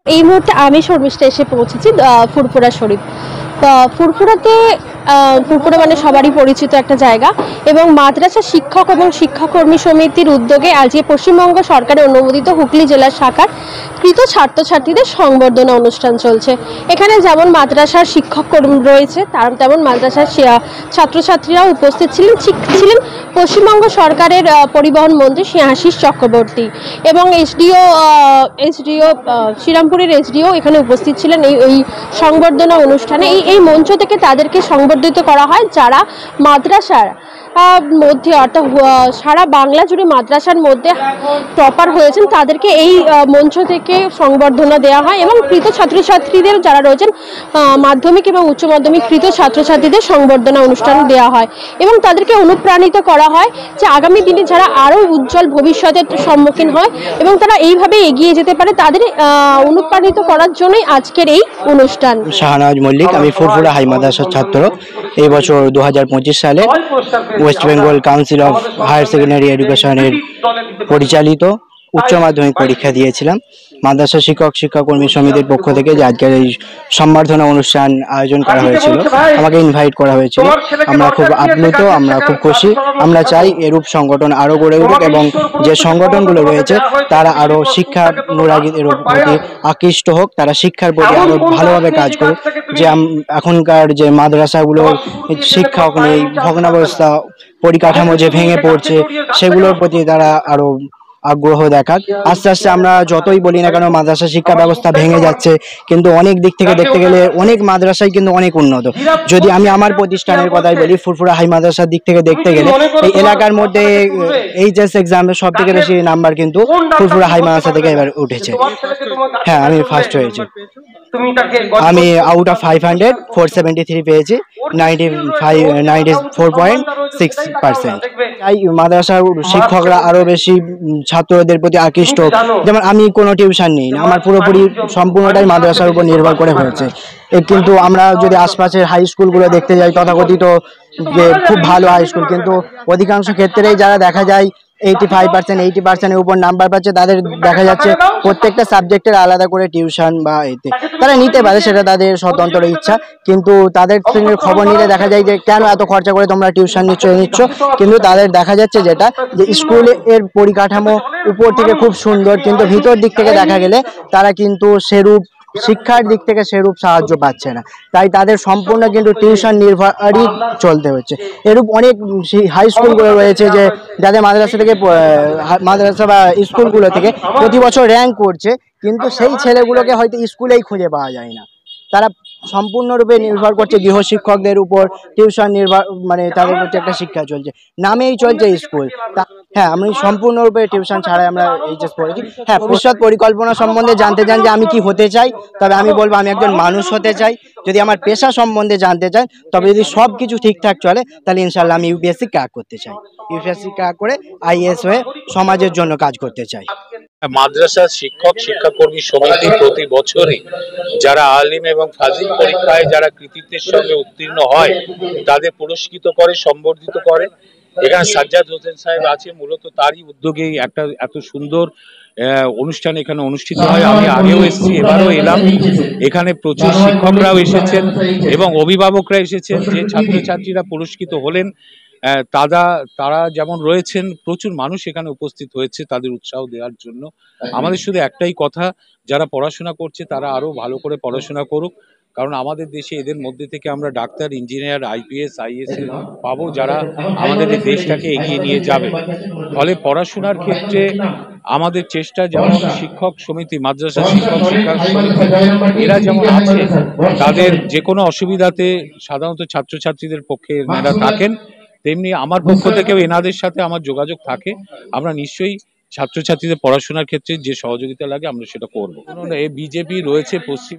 এই মুহূর্তে আমি শর্মিষ্ঠা এসে পৌঁছেছি ফুরফুরা শরীফ। ফুরফুরাতে ফুরফুরা মানে সবারই পরিচিত একটা জায়গা এবং মাদ্রাসা শিক্ষক এবং শিক্ষাকর্মী সমিতির উদ্যোগে আজকে পশ্চিমবঙ্গ সরকারের অনুমোদিত হুগলি জেলার শাখার কৃত ছাত্রছাত্রীদের সংবর্ধনা অনুষ্ঠান চলছে। এখানে যেমন মাদ্রাসার শিক্ষক রয়েছে তেমন মাদ্রাসার ছাত্রছাত্রীরাও উপস্থিত ছিলেন পশ্চিমবঙ্গ সরকারের পরিবহন মন্ত্রী স্নেহাশিস চক্রবর্তী এবং এসডিও শ্রীরামপুরের এসডিও এখানে উপস্থিত ছিলেন এই সংবর্ধনা অনুষ্ঠানে। এই মঞ্চ থেকে তাদেরকে সংবর্ধিত করা হয় যারা মাদ্রাসার মধ্যে অর্থাৎ সারা বাংলা জুড়ে মাদ্রাসার মধ্যে টপার হয়েছেন তাদেরকে এই মঞ্চ থেকে সংবর্ধনা দেওয়া হয় এবং কৃত ছাত্রছাত্রীদের যারা রয়েছেন মাধ্যমিক এবং উচ্চ মাধ্যমিক কৃত ছাত্রছাত্রীদের সংবর্ধনা অনুষ্ঠান দেওয়া হয় এবং তাদেরকে অনুপ্রাণিত করা হয় যে আগামী দিনে যারা আরও উজ্জ্বল ভবিষ্যতের সম্মুখীন হয় এবং তারা এইভাবে এগিয়ে যেতে পারে তাদের অনুপ্রাণিত করার জন্যই আজকের এই অনুষ্ঠান। শাহনাজ মল্লিক, আমি ফুরফুরা হাই মাদ্রাসার ছাত্র। এই বছর 2025 সালে West Bengal council of higher secondary এডুকেশনের পরিচালিত উচ্চ মাধ্যমিক পরীক্ষা দিয়েছিলাম। মাদ্রাসা শিক্ষাকর্মী সমিতির পক্ষ থেকে যে আজকের এই সম্বর্ধনা অনুষ্ঠান আয়োজন করা হয়েছিল, আমাকে ইনভাইট করা হয়েছিল। আমরা খুব আপ্লুত, আমরা খুব খুশি। আমরা চাই এরূপ সংগঠন আরো গড়ে উঠুক এবং যে সংগঠনগুলো রয়েছে তারা আরো শিক্ষার অনুরাগীদের প্রতি আকৃষ্ট হোক, তারা শিক্ষার প্রতি আরো ভালোভাবে কাজ করুক। যে এখনকার যে মাদ্রাসাগুলোর শিক্ষক নেই, ভগ্নাবস্থা, পরিকাঠামো যে ভেঙে পড়ছে, সেগুলোর প্রতি তারা আরো আগ্রহ দেখাক। আস্তে আস্তে আমরা যতই বলি না কেন মাদ্রাসা শিক্ষা ব্যবস্থা ভেঙে যাচ্ছে, কিন্তু অনেক দিক থেকে দেখতে গেলে অনেক মাদ্রাসাই কিন্তু অনেক উন্নত। যদি আমি আমার প্রতিষ্ঠানের কথাই বলি, ফুরফুরা হাই মাদ্রাসার দিক থেকে দেখতে গেলে এই এলাকার মধ্যে এইচএস এক্সামে সব থেকে বেশি নাম্বার কিন্তু ফুরফুরা হাই মাদ্রাসা থেকে এবার উঠেছে। হ্যাঁ, আমি ফার্স্ট হয়েছি। আমি আউট অফ 500 473 পেয়েছি, 94.6%। তাই মাদ্রাসার শিক্ষকরা আরো বেশি ছাত্রদের প্রতি আকৃষ্ট। যেমন আমি কোনো টিউশন নেই না, আমার পুরোপুরি সম্পূর্ণটাই মাদ্রাসার উপর নির্ভর করে হয়েছে। কিন্তু আমরা যদি আশপাশের হাই স্কুলগুলো দেখতে যাই, তথাকথিত যে খুব ভালো হাই স্কুল, কিন্তু অধিকাংশ ক্ষেত্রেই যারা দেখা যায় 85% 80%-এর উপর নাম্বার পাচ্ছে, তাদের দেখা যাচ্ছে প্রত্যেকটা সাবজেক্টের আলাদা করে টিউশন বা এতে তারা নিতে পারে, সেটা তাদের স্বতন্ত্র ইচ্ছা। কিন্তু তাদের সঙ্গে খবর নিলে দেখা যায় যে কেন এত খরচা করে তোমরা টিউশন নিচ্ছ, কিন্তু তাদের দেখা যাচ্ছে যেটা যে স্কুলের পরিকাঠামো উপর থেকে খুব সুন্দর, কিন্তু ভিতর দিক থেকে দেখা গেলে তারা কিন্তু সেরূপ শিক্ষার দিক থেকে সেরূপ সাহায্য পাচ্ছে না। তাই তাদের সম্পূর্ণ কিন্তু টিউশন নির্ভরই চলতে হচ্ছে। এরূপ অনেক হাই স্কুলগুলো রয়েছে যে যাদের মাদ্রাসা বা স্কুলগুলো থেকে প্রতি বছর র্যাঙ্ক করছে, কিন্তু সেই ছেলেগুলোকে হয়তো স্কুলেই খুঁজে পাওয়া যায় না। তারা সম্পূর্ণরূপে নির্ভর করছে গৃহশিক্ষকদের উপর, টিউশন মানে তাদের প্রতি একটা শিক্ষা চলছে, নামেই চলছে স্কুল। হ্যাঁ, আমি সম্পূর্ণরূপে টিউশন ছাড়াই আমরা এইচএস পড়েছি। হ্যাঁ, ভবিষ্যৎ পরিকল্পনা সম্বন্ধে জানতে চান যে আমি কি হতে চাই, তবে আমি বলবো আমি একজন মানুষ হতে চাই। যদি আমার পেশা সম্বন্ধে জানতে চান, তবে যদি সব কিছু ঠিকঠাক চলে, তাহলে ইনশাল্লাহ আমি ইউপিএসসি ক্র্যাক করতে চাই। ইউপিএসসি ক্র্যাক করে আইএএস হয়ে সমাজের জন্য কাজ করতে চাই। মাদ্রাসা শিক্ষাকর্মী সমিতি প্রতি বছরই যারা আলিম এবং ফাজিল পরীক্ষায় যারা কৃতিত্বের সঙ্গে উত্তীর্ণ হয় তাদের পুরস্কৃত করে, সম্বর্ধিত করে। এখানে সাজ্জাদ হোসেন সাহেব আছে, মূলত তারই উদ্যোগে একটা এত সুন্দর অনুষ্ঠান এখানে অনুষ্ঠিত হয়। আমি আগেও এসেছি, এবারও এলাম। এখানে প্রচুর শিক্ষকরাও এসেছেন এবং অভিভাবকরা এসেছেন। যে ছাত্রছাত্রীরা পুরস্কৃত হলেন তারা যেমন রয়েছেন, প্রচুর মানুষ এখানে উপস্থিত হয়েছে তাদের উৎসাহ দেওয়ার জন্য। আমাদের শুধু একটাই কথা, যারা পড়াশোনা করছে তারা আরো ভালো করে পড়াশোনা করুক, কারণ আমাদের দেশে এদের মধ্যে থেকে আমরা ডাক্তার, ইঞ্জিনিয়ার, আইপিএস, আইএএস পাবো, যারা আমাদের এই দেশটাকে এগিয়ে নিয়ে যাবে। ফলে পড়াশোনার ক্ষেত্রে আমাদের চেষ্টা, যেমন শিক্ষক সমিতি, মাদ্রাসা শিক্ষা সমিতি এরা যেমন আছে, তাদের যে কোনো অসুবিধাতে সাধারণত ছাত্রছাত্রীদের পক্ষে এনারা থাকেন, তেমনি আমার পক্ষ থেকেও এনাদের সাথে আমার যোগাযোগ থাকে। আমরা নিশ্চয়ই ছাত্রছাত্রীদের পড়াশোনার ক্ষেত্রে যে সহযোগিতা লাগে আমরা সেটা করবো। বিজেপি রয়েছে পশ্চিম